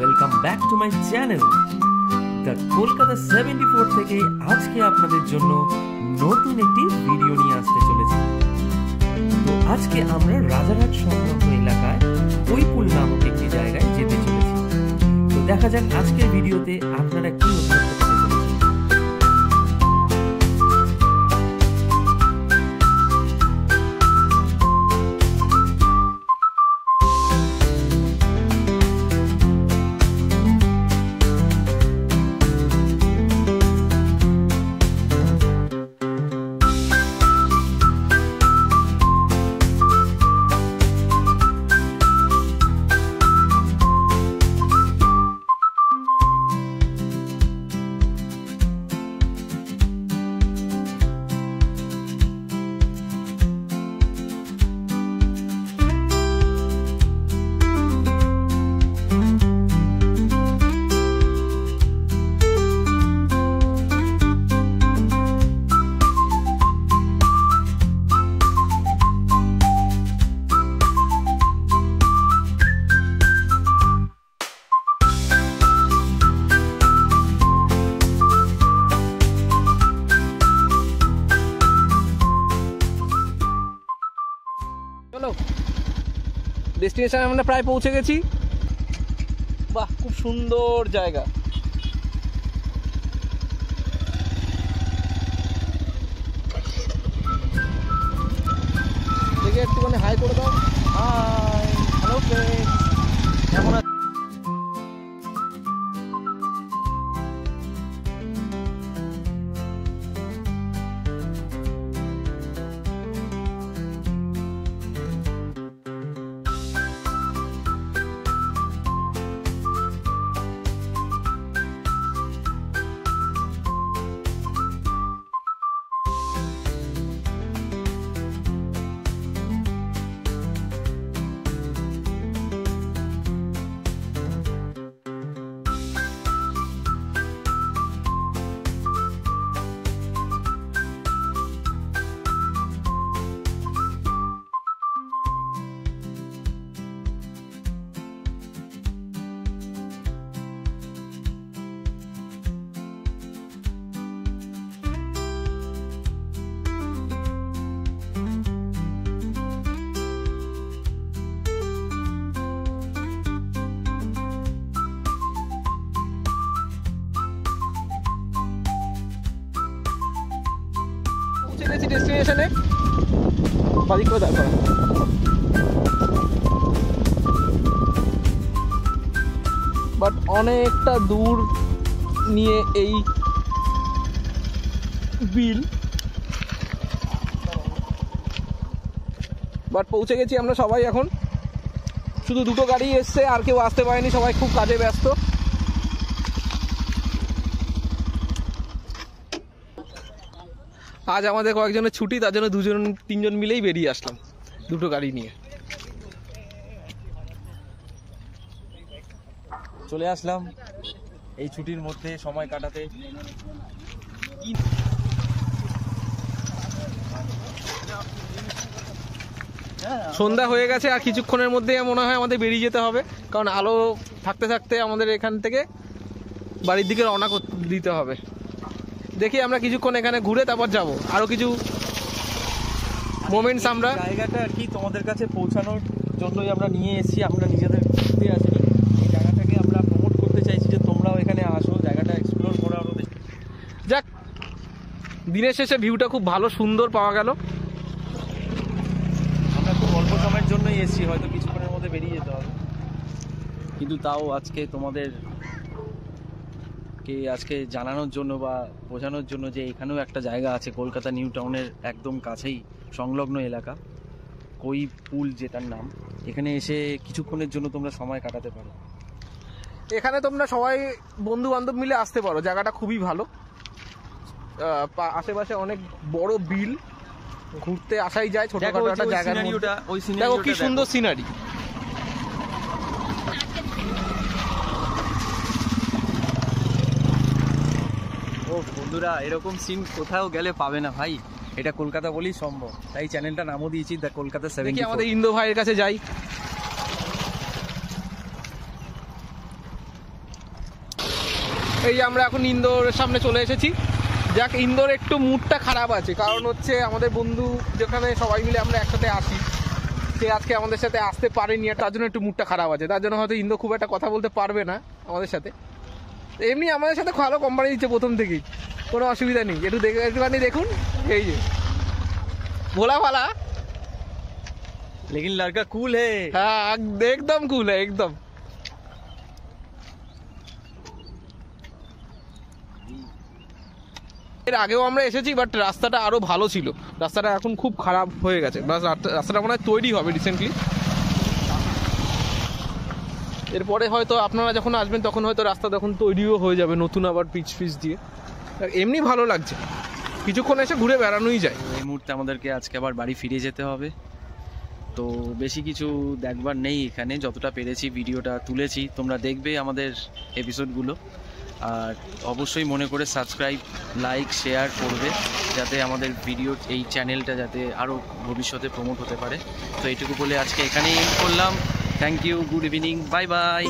Welcome back to my channel the Kolkata 74 থেকে আজকে আপনাদের জন্য নতুন একটি ভিডিও নিয়ে আসতে চলেছি। তো আজকে আমরা রাজারহাট সংলগ্ন এলাকায় কৈপুল নামক একটি জায়গায় যেতে চলেছি। তো দেখা যাক আজকের ভিডিওতে আপনারা কি উপভোগ করতে চলেছেন। ডেস্টিনেশনে আমরা প্রায় পৌঁছে গেছি। বাহ, খুব সুন্দর জায়গা। দেখে একটুখানি হাই করে দাও। হাই, হ্যালো ফ্রেন্ডস, কেমন আছো? ডেস্টিনেশনে বাড়ি করে দেখো, বাট অনেকটা দূর নিয়ে এই বিল, বাট পৌঁছে গেছি আমরা সবাই। এখন শুধু দুটো গাড়ি এসছে, আর কেউ আসতে পারেনি, সবাই খুব কাজে ব্যস্ত। আজ আমাদের কয়েকজনের ছুটি, তার জন্য তিনজন মিলেই বেরিয়ে আসলাম দুটো গাড়ি নিয়ে। চলে আসলাম এই ছুটির মধ্যে সময় কাটাতে। সন্ধ্যা হয়ে গেছে, আর কিছুক্ষণের মধ্যে মনে হয় আমাদের বেরিয়ে যেতে হবে, কারণ আলো থাকতে থাকতে আমাদের এখান থেকে বাড়ির দিকে রওনা দিতে হবে। দেখি আমরা কিছুক্ষণ এখানে ঘুরে তারপর যাব। আরো কিছু মোমেন্টস আমরা জায়গাটা আর কি তোমাদের কাছে পৌঁছানোর জন্যই আমরা নিয়ে এসেছি। আমরা নিজেদের ঘুরতে আসিনি, এই জায়গাটাকে আমরা প্রমোট করতে চাইছি যে তোমরাও এখানে আসো, জায়গাটা এক্সপ্লোর করো। আরো যাক, দিনের শেষে ভিউটা খুব ভালো সুন্দর পাওয়া গেল। আমরা খুব অল্প সময়ের জন্যই এসেছি, হয়তো কিছুক্ষণের মধ্যে বেরিয়ে যেতে হবে, কিন্তু তাও আজকে তোমাদের কে আজকে জানানোর জন্য বা বোঝানোর জন্য যে এখানেও একটা জায়গা আছে কলকাতা নিউ টাউনের একদম কাছেই সংলগ্ন এলাকা, কৈপুল যেটার নাম। এখানে এসে কিছুক্ষণের জন্য তোমরা সময় কাটাতে পারো। এখানে তোমরা সবাই বন্ধু বান্ধব মিলে আসতে পারো, জায়গাটা খুবই ভালো। আশেপাশে অনেক বড় বিল, ঘুরতে আসাই যায় ছোটখাটো একটা জায়গার মধ্যে। দেখো কি সুন্দর সিনারি। ও বন্ধুরা, এরকম সিন কোথাও গেলে পাবে না ভাই, এটা কলকাতা বলেই সম্ভব। তাই চ্যানেলটা নামও দিয়েছি দ্য কলকাতা 74। আমাদের ইন্দো ভাইয়ের কাছে যাই। এই যে আমরা এখন ইন্দোরের সামনে চলে এসেছি। যাক, ইন্দোর একটু মুডটা খারাপ আছে, কারণ হচ্ছে আমাদের বন্ধু যেখানে সবাই মিলে আমরা একসাথে আসি, সে আজকে আমাদের সাথে আসতে পারেনি, আর তার জন্য একটু মুডটা খারাপ আছে। তার জন্য হয়তো ইন্দো খুব একটা কথা বলতে পারবে না আমাদের সাথে। এমনি আমাদের সাথে ভালো কোম্পানি দিচ্ছে প্রথম থেকেই, কোনো অসুবিধা নেই। একটুখানি দেখুন, এই যে ভোলা ভালা, लेकिन लड़का कूल है। হ্যাঁ একদম কুল, একদম। এর আগেও আমরা এসেছি, বাট রাস্তাটা আরো ভালো ছিল। রাস্তাটা এখন খুব খারাপ হয়ে গেছে, রাস্তাটা মনে হয় তৈরি হবে রিসেন্টলি। এরপরে হয়তো আপনারা যখন আসবেন তখন হয়তো রাস্তা তখন তৈরিও হয়ে যাবে নতুন, আবার পিচ দিয়ে। এমনি ভালো লাগছে, কিছুক্ষণ এসে ঘুরে বেড়ানোই যায়। এই মুহূর্তে আমাদেরকে আজকে আবার বাড়ি ফিরে যেতে হবে, তো বেশি কিছু দেখবার নেই এখানে। যতটা পেরেছি ভিডিওটা তুলেছি, তোমরা দেখবে আমাদের এপিসোডগুলো। আর অবশ্যই মনে করে সাবস্ক্রাইব, লাইক, শেয়ার করবে, যাতে আমাদের ভিডিও এই চ্যানেলটা যাতে আরও ভবিষ্যতে প্রমোট হতে পারে। তো এইটুকু বলে আজকে এখানেই এন্ড করলাম। Thank you, good evening, bye by.